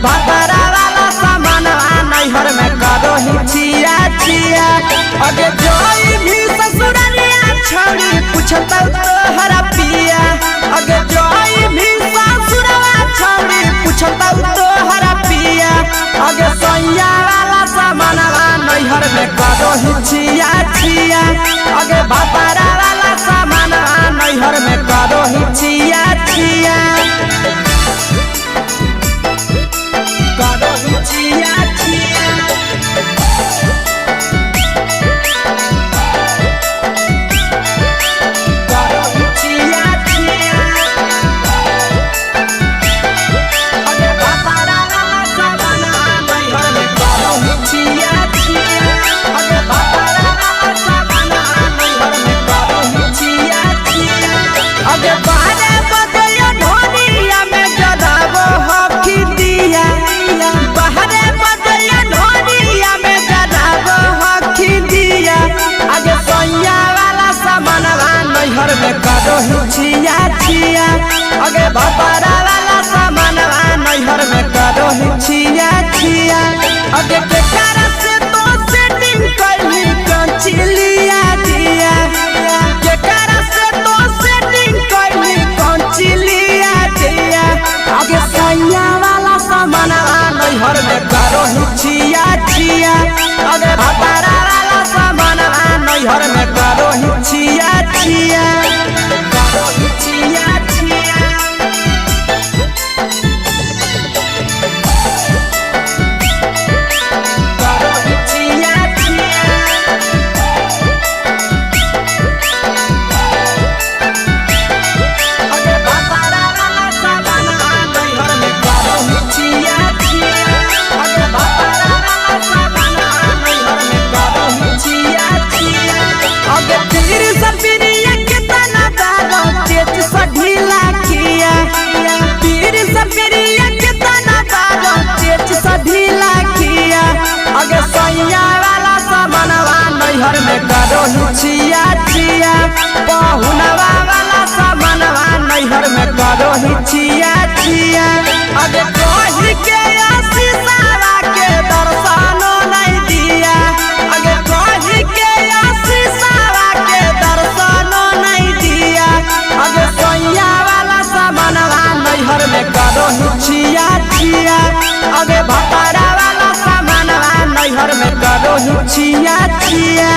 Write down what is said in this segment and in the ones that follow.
भतरा वाला सामान नैहर में करो ही छिया छिया। अगे जोई भी ससुरालिया छोड़ी पूछता तोहरा पिया। अगे जोई भी ससुरवा छोड़ी पूछता तोहरा पिया। अगे सैया वाला सामान नैहर में करो ही छिया छिया। अगे भतरा वाला सामान नैहर में करो ही छिया छिया। करो ही छिया छिया। करो ही छिया छिया। अगे भतरा वाला सामान नैहर में करो ही छिया छिया। अगे भतरा वाला सामान नैहर में करो ही छिया छिया। अगे बारे बदलिया ढोलिया में जलावो हकी दिया। बाहरे बदलिया ढोलिया में जलावो हकी दिया। अगे सैया वाला सामान नैहर में करो ही छिया छिया। अगे भतरा वाला सामान नैहर में करो ही छिया छिया। अगे बेकार से तो सेटिंग करली कंचिलिया दिया। बेकार से तो सेटिंग करली कंचिलिया दिया। अगे सैया वाला सामान नैहर में करो ही छिया छिया। अगे भतरा वाला सामान नैहर में करो ही छिया छिया। करो ही छिया छिया। करो ही छिया छिया। अगे भतरा वाला सामान नैहर में करो ही छिया छिया। अगे भतरा वाला सामान नैहर में करो ही छिया छिया। अगे तीर सपिरिया कितना दारो तेज सढीला किया। तीर सपिरिया कितना दारो तेज सढीला किया। अगे सैया वाला सामान नैहर में करो ही छिया छिया। पहुनवा वाला सामान नैहर में करो ही छिया छिया। अगे कही के आशीषवा के दर्शनो नहीं दिया। अगे कही के आशीषवा के दर्शनो नहीं दिया। अगे सैया वाला सामान नैहर में करो ही छिया छिया। अगे भतरा वाला सामान नैहर में करो ही छिया छिया।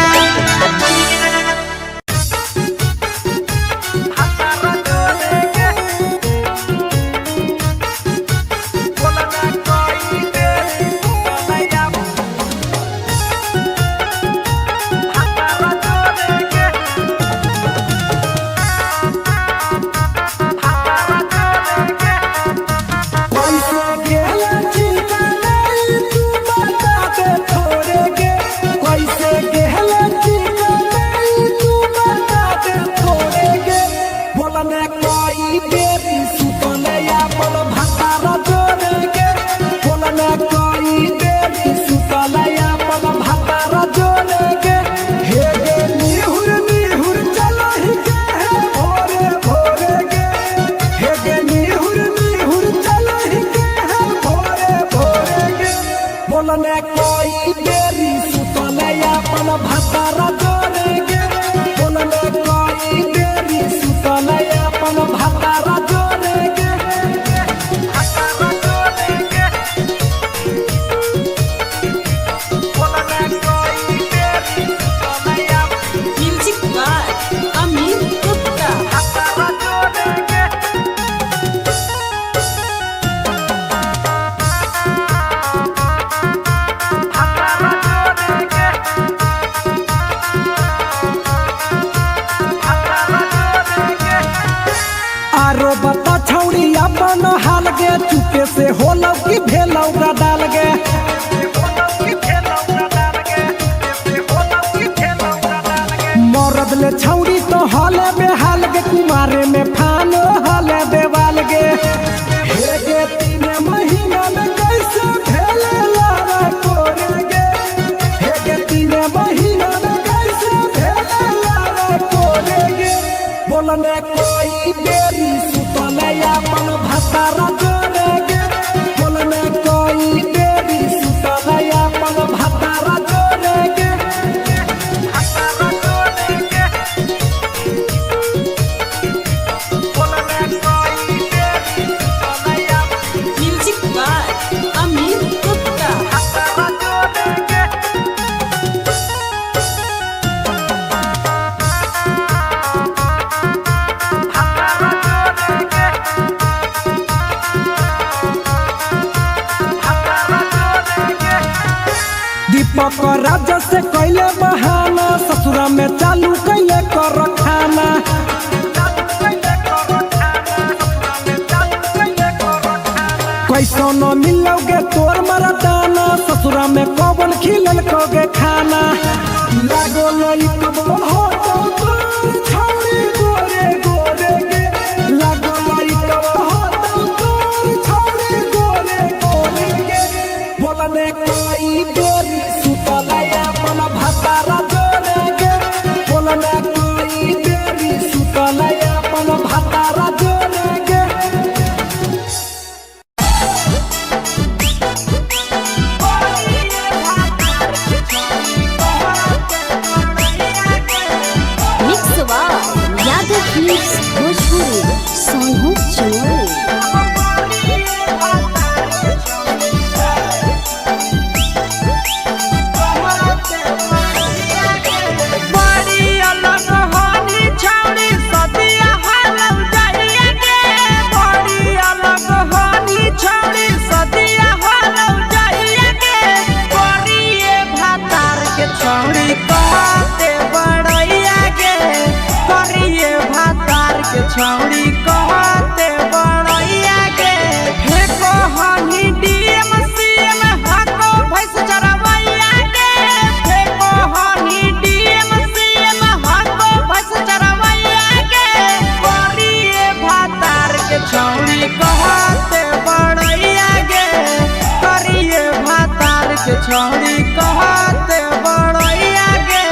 चुपे से होलौ की भेलौ का डाल गे। मरद ले छौड़ी तो हले बेहाल गे। कुमारे में फानो हले देवाल गे। हे गे 3 महीना में कैसे भेले लारा कोरे गे। हे गे 3 महीना में कैसे भेले लारा कोरे गे। बोलने कोई बेरी सुतले अपन भतारा जोरे गे। बोलने को राजा से कैले बहाना ससुरा में चालू कैले कर खाना कैसो न मिलोगे तोर मरदाना ससुरा में कौन खिलल कोगे खाना लागो लई कबो हो तो छौरी गोरे गोरे गे लागो लई कबो हो तो छौरी गोरे गोरे गे बोलने कोई बेरी सुतलया मन भातारा जोरे गे बोलने कोई बेरी सुतलया मन भातारा जोरे गे भोजपुरी सॉन्ग चोरी छौड़ी कहते बड़ैया के हे कहनी डीएम सीएम हाको भैंस चरवैया के हे कहनी डीएम सीएम हाको भैंस चरवैया के करिए भातार के छौड़ी कहते बड़ैया के करिए भातार के छौड़ी कहते बड़ैया के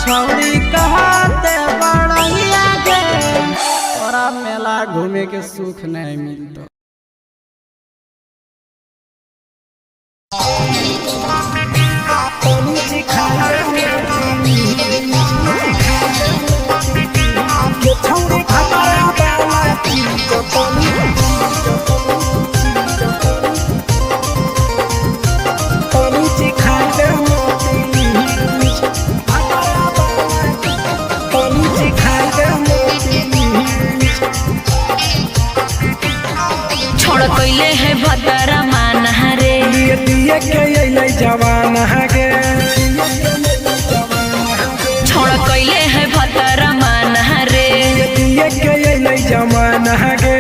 छौड़ी कहते बड़ैया गे तोरा मेला घूमे के सुख नहीं मिलता छोड़ कैले है भतरा माना रे लिए दिए के अइलै जवाना गे छोड़ कैले है भतरा माना रे दिए के अइलै जवाना गे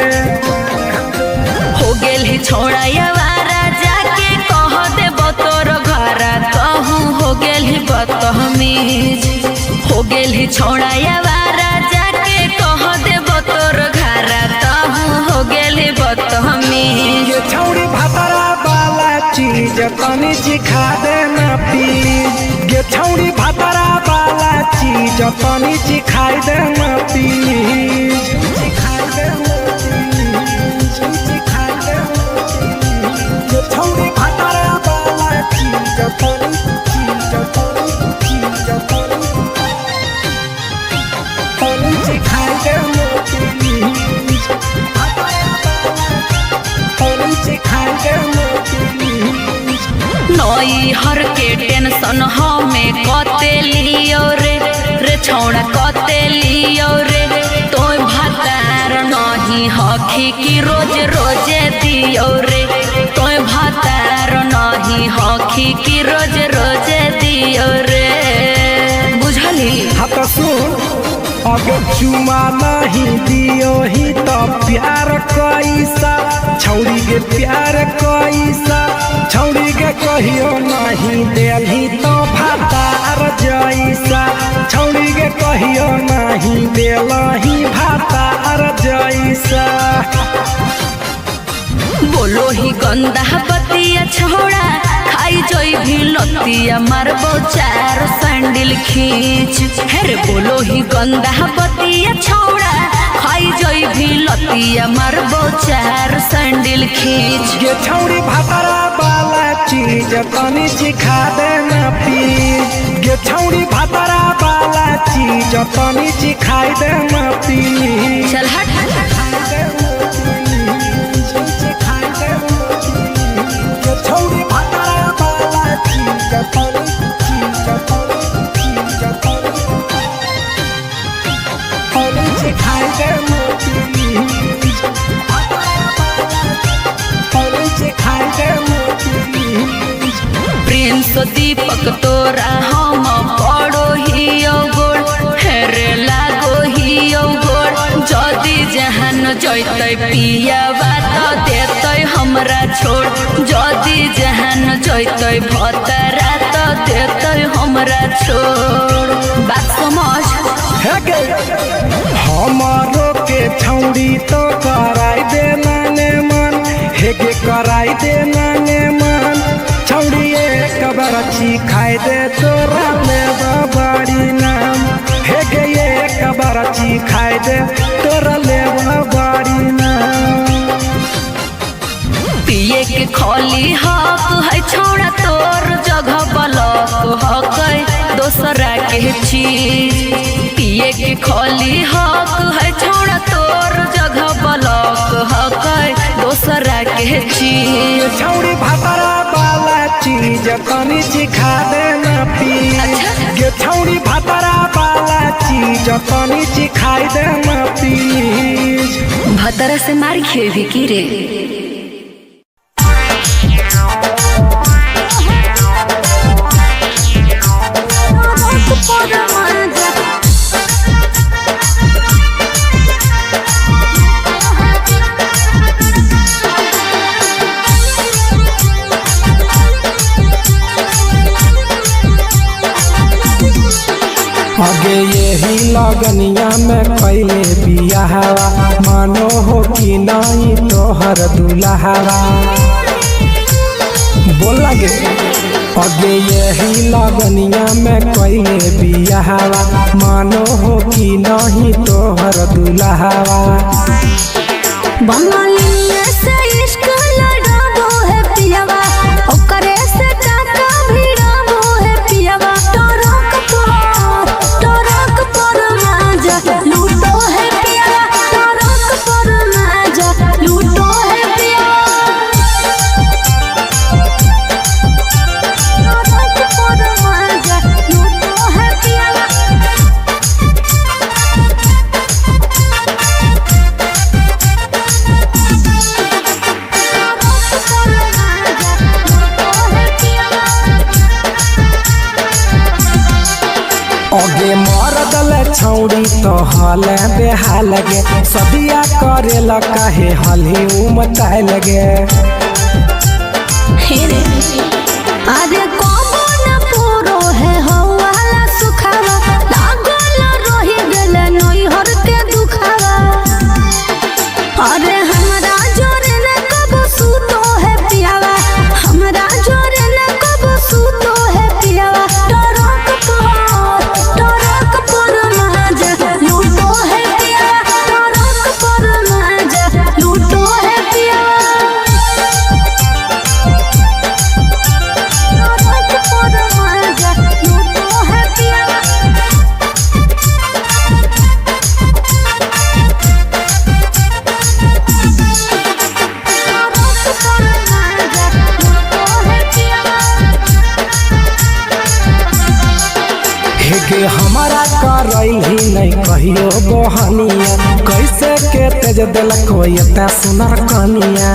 हो गेल ही छोड़ा यावारा जाके कह देब तोर घरा कहूँ हो गेल ही बदतमीज हो गेल ही छोड़ा यावारा जाके कह देब तोर घरा कहूँ हो गेल ही बदतमीज ये छौड़ी भतरा वाला चीज तनी चिखा देना प्लीज ये छौड़ी भतरा वाला चीज तनी चिखाई देना प्लीज चिखाई देना प्लीज चिखाई देना प्लीज ये छौड़ी भतरा वाला चीज तनी चिखाई देना प्लीज नई हर के टेंशन हमें कते लियो रे छौड़ा कते लियो रे तो भतार नहीं हखी की रोज रोजे दियो रे तो भतार नहीं हखी की रोज रोजे दियो रे बुझली हाथ सुन अगर चुमा नहीं दियो ही तो प्यार कैसा छौड़ी के प्यार कैसा छौड़ी के कहियो नहीं देलही तो भातार जैसा छौड़ी के कहियो नहीं देलही भातार जैसा बोलो ही गंदा बतिया छोड़ा खाई जोई भी लतिया मारबो चार सैंडल खींच हेरे बोलो ही गंदा बतिया छोड़ा खाई जोई भी लतिया मारबो चार सैंडल खींच ये छौड़ी भतरा वाला चीज तनी चिखा देना प्लीज ये छौड़ी भतरा वाला चीज तनी चिखाई देना प्लीज चल हट छौड़ी भतरा वाला चीज तनी चिखाई देना प्लीज तनी चिखाई देना प्लीज प्रिंस दीपक तोरा हम पड़ो ही गोड़ हेरे लागो ही गोड़ जदी जहान जैतै पिया बात देतै हमरा छोड़ जदी जहान जैतै भतरा तो देतै हमरा छोड़ बात समझ हमारो के छौड़ी तो कराई देना ने मन हेगे कराई देना ने मन छौड़ी एक बरची खाई दे तोरा ले बड़ी नाम हेगे एक बरची खाई दे तोरा ले बड़ी नाम पिए के खोली हक है छोड़ा तोर जगह बलक हक दोसरा के चीज पिए के खोली हक है छोड़ा तोर जगह बलक हक दोसरा के चीज छौड़ी भतरा वाला चीज तनी चिखा देना प्लीज ये छौड़ी भतरा वाला चीज तनी चिखाई देना प्लीज भतरा से मार खेवी की रे आगे यही लगनिया में कैले बियाहवा मानो हो कि नहीं तोहर दुल्हवा बोल लगे आगे यही लगनिया में कैले बियाहवा मानो हो कि नहीं तोहर दुल्हवा बंगाली से इश्क लड़ाबो है पियावा ओकरे से टाका भिड़ाबो है पियावा टरक पर माजा लूटो है पियावा टरक पर माजा लूटो है पियावा टरक पर माजा लूटो है पियावा महल बेहाल गे सदिया करे ल काहे हली उमताए लगे अरे कबो न पूरो है हवाला सुखावा लागल रही गेले नैहर के दुखावा अरे हमरा जोरे न कबो सूतो है पियावा हमरा जोरे न कबो सूतो है पियावा टरक पर माजा लूटो है पियावा टरक पर माजा लूटो है पियावा के हमारा करैल ही नहीं कहियो बहनिया कैसे के तेज दिल कोई एता सुनर कनिया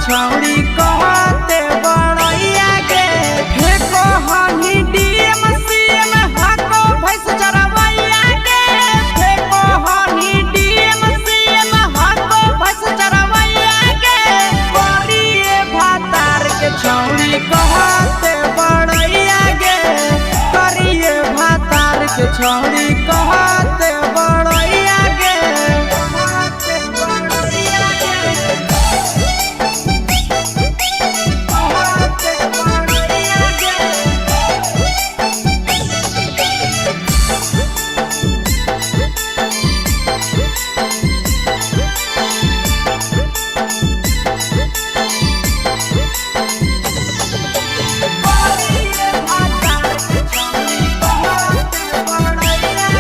छौड़ी कहते बड़ैया के फेको हनी डीएम सीएम हाको भैंस चरवैया के फेको हनी डीएम सीएम हाको भैंस चरवैया के करिए भातार के छौड़ी कहते बड़ैया के करिए भातार के छौड़ी कहते बड़ैया के बड़ैया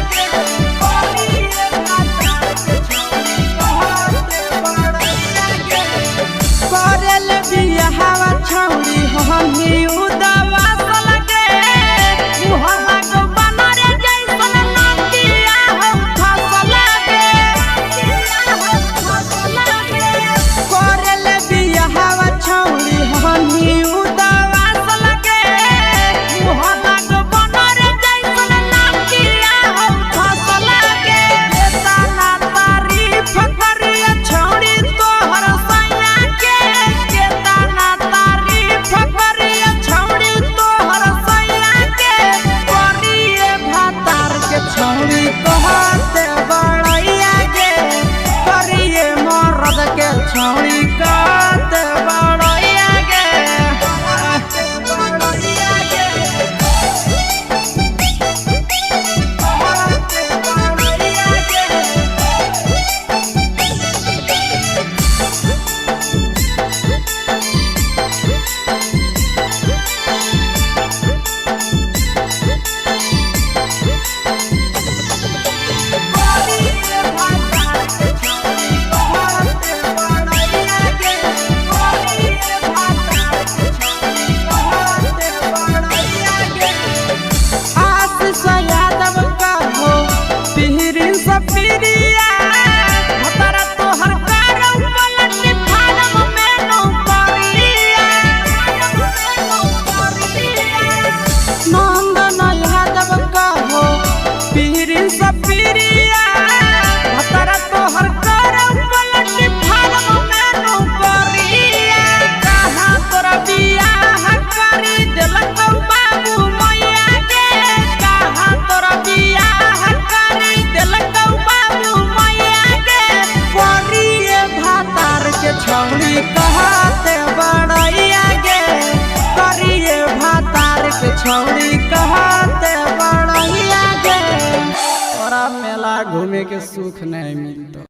आगे के सुख नहीं मिलता।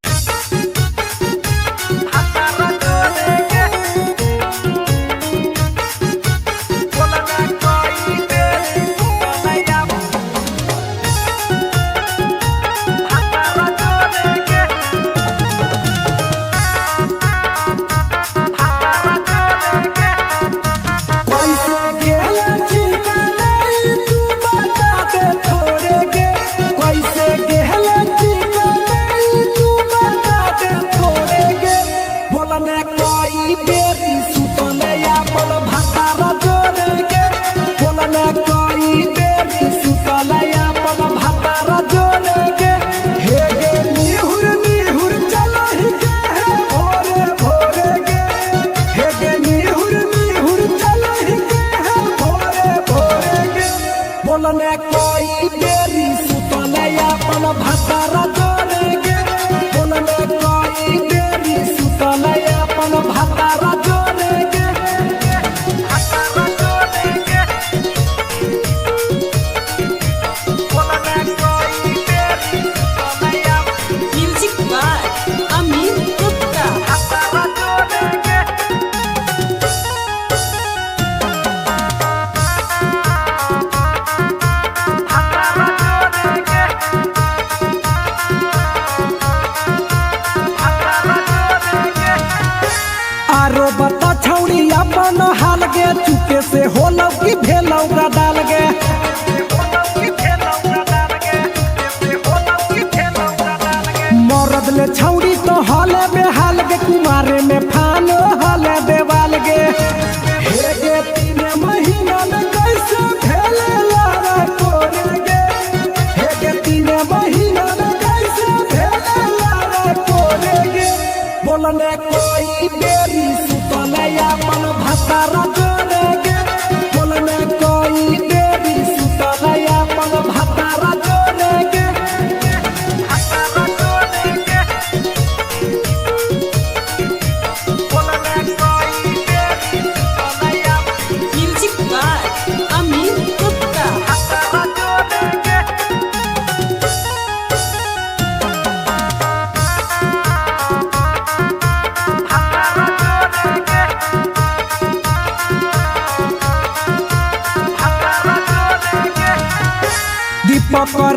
चुके से होलौ की भेलौ का डाल गे मरद ले छौड़ी तो हले बेहाल गे कुमारे में फान हले देवाल गे हे गे 3 महीना में कैसे भेले लारा कोरे गे हे गे 3 महीना में कैसे भेले लारा कोरे गे बोलने कोई बेरी सुतले अपन भतारा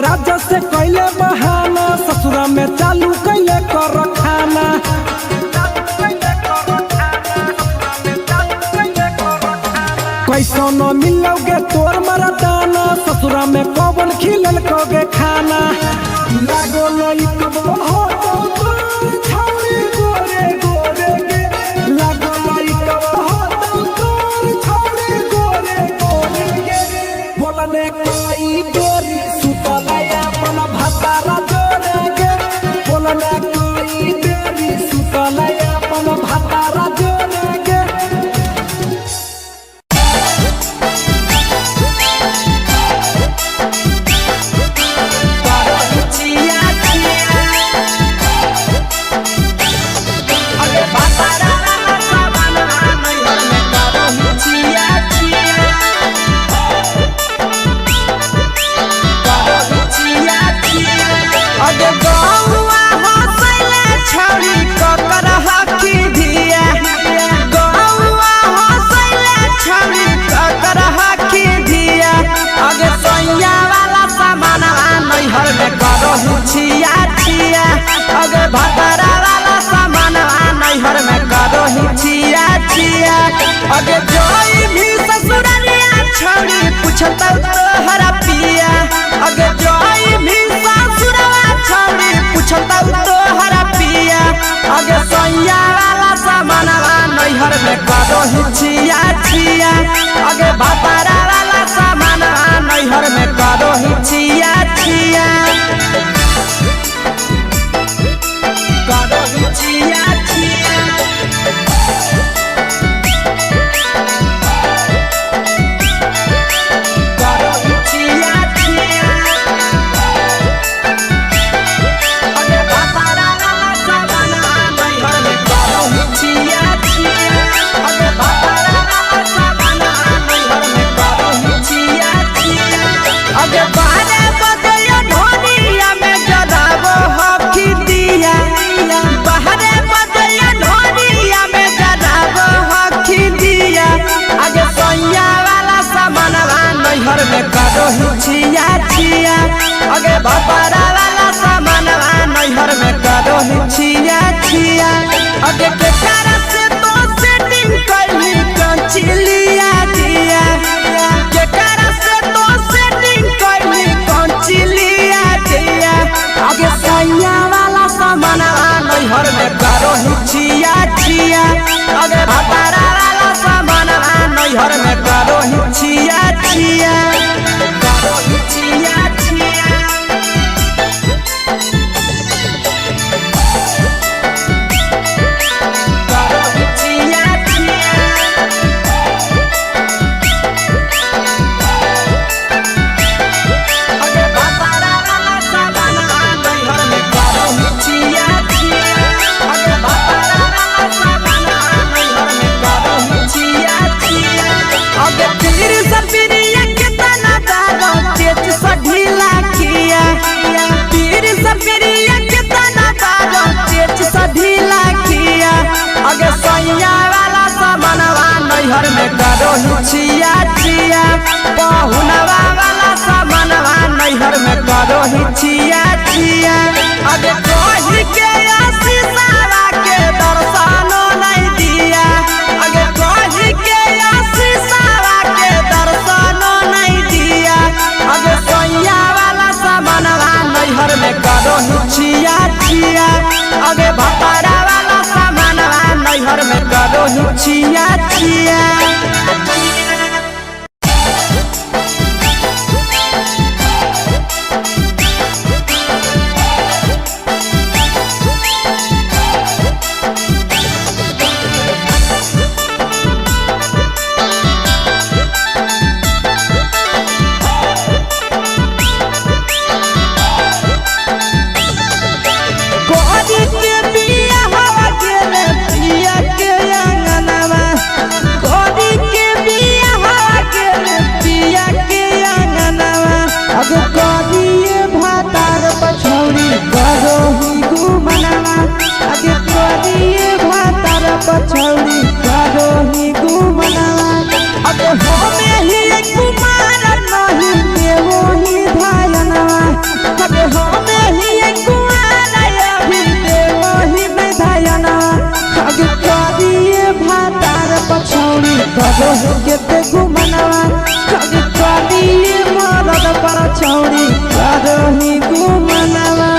राजा से कैले बहाना ससुरा में चालू कैले कर खाना कैसो न मिलोगे तोर मरदाना ससुरा में कौन खिलल कोगे खाना लागो लई कब हो तो छौरी गोरे गोरे गे लागो लई कब हो तो छौरी गोरे गोरे गे बोलने कोई गोरी सुतलया अपन भतारा जोरे गे बोलने कोई बेरी सुतलया अपन भतारा जोरे गे छिया छिया अगे भतरा वाला सामान नैहर में करो ही छिया छिया अगे जोई भी ससुररिया छोड़ी पूछता तोहरा पिया अगे जोई भी ससुरवा छोड़ी पूछता तोहरा पिया अगे सैया वाला सामान नैहर में करो ही छिया छिया अगे भतरा वाला सामान नैहर में करो ही छिया छिया करो ही छिया छिया अगे भतारा वाला सामानवा नैहर में करो ही छिया छिया अगे के कारण से तो सेटिंग करली कंचिलिया दिया के कारण से तो सेटिंग करली कंचिलिया दिया अगे सैया वाला सामानवा नैहर में करो ही छिया छिया अगे भतारा वाला सामानवा नैहर में करो ही छिया छिया करो ही छिया छिया नैहर में करो ही छिया छिया पहुनवा वाला सामानवा नैहर में करो ही छिया छिया अगे कही के आशीषवा के दर्शनो नहीं दिया अगे कही के आशीषवा के दर्शनो नहीं दिया अगे सैया वाला सामानवा नैहर में करो ही छिया छिया अगे भतारा वाला सामानवा नैहर में करो ही छिया छिया पछौड़ी करो ही घुमनावा अगे हमें ही कुमार नहीं देवो ही धायनवा अगे हमें ही कुमार अभी देवो ही धायनवा अगे करिए भातार पछौड़ी करो ही केते घुमनावा अगे करिए मरद पछौड़ी करो ही घुमनावा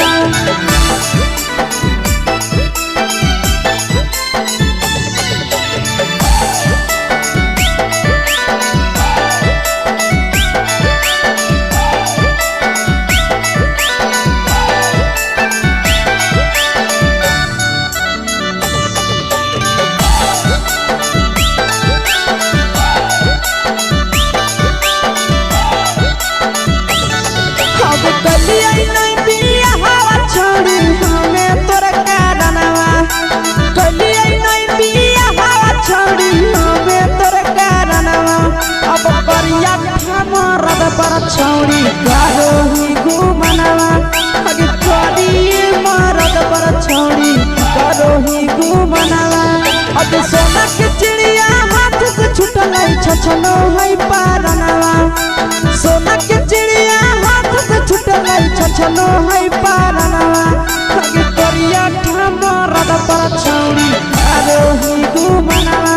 छौड़ी करो ही घुमनावा अगे करिए मरद पर छौड़ी करो ही घुमनावा अगे सोना के चिड़िया हाथ से छूटल छछनो है पारनावा सोना के चिड़िया हाथ से छूटल छछनो है पारनावा अगे करिया मरद पर छौड़ी करो ही घुमनावा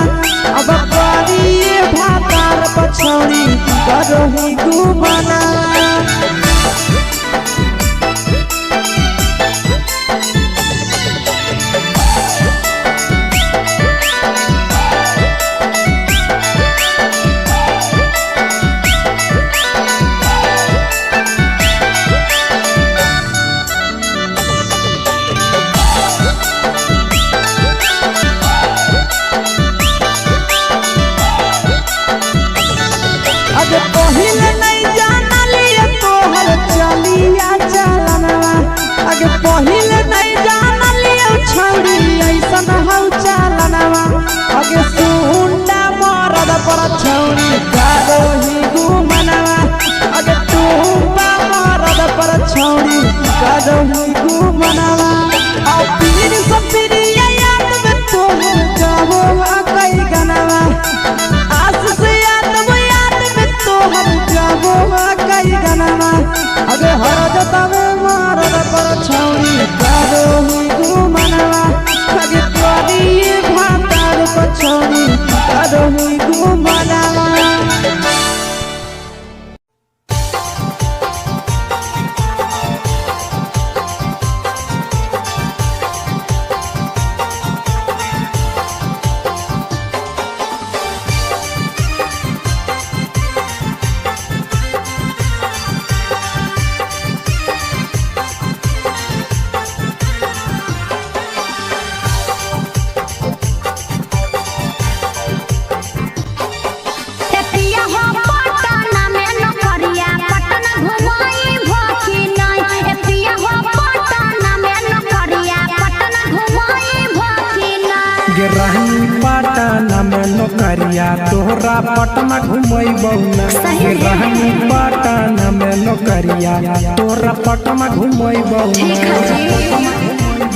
अब करिए भातार पछौड़ी करो ही घुमनावा पहिले नहीं जानलिए तोहर चलिया चलनवा अगे पहिले नहीं जानलिए छौड़ी ऐसन हौ चलनवा अगे सुंडा मरद पर छौड़ी करो ही घुमनवा अगे टूपा मरद पर छौड़ी करो ही घुमनवा और पीर सब पीरिया याद में तोहर जाबो कई गनवा आस से याद में तोहर जाबो नौकरिया तोहरा पटना घुमैबौ ना सही है। रहनी पटना में नौकरिया तोहरा पटना घुमैबौ ठीक है जी।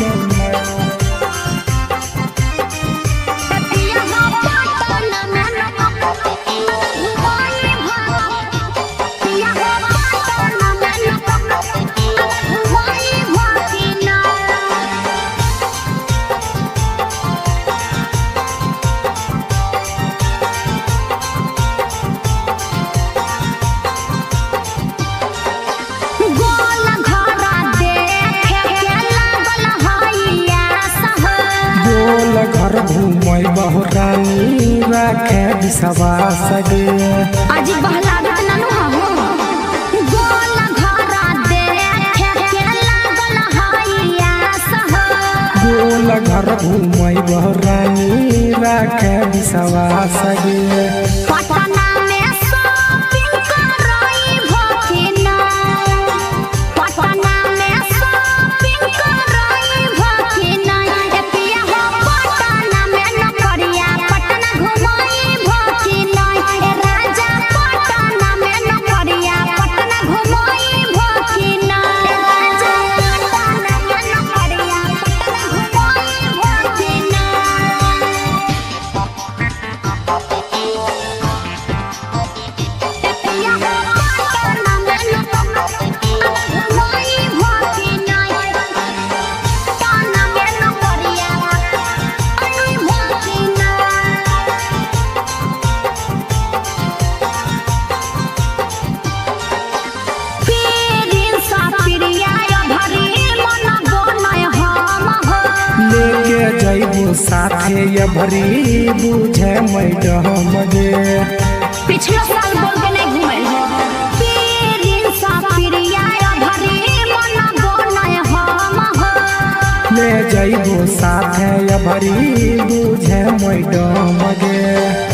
घर घूमै बहुरानी राखे विश्वास गे आज बहला ननु हो गोल घरा देखे के लागल हैया सह गोल घर घूमै बहुरानी राखे विश्वास गे पटना में शॉपिंग करई भकिना पटना में शॉपिंग करई भकिना ए पिया हो पटना में नौकरिया पटना घुमई भकिना ए राजा पटना में नौकरिया पटना घुमई भकिना ए राजा पटना में नौकरिया पटना घुमई लेके जइबो साथे ये भरी बुझे मैडम गे पिछला साल बोल के नहीं घूमे पीरिन सा पिरिया भरी मन बोलय हम हो ले जइबो साथे ये भरी बुझे मैडम गे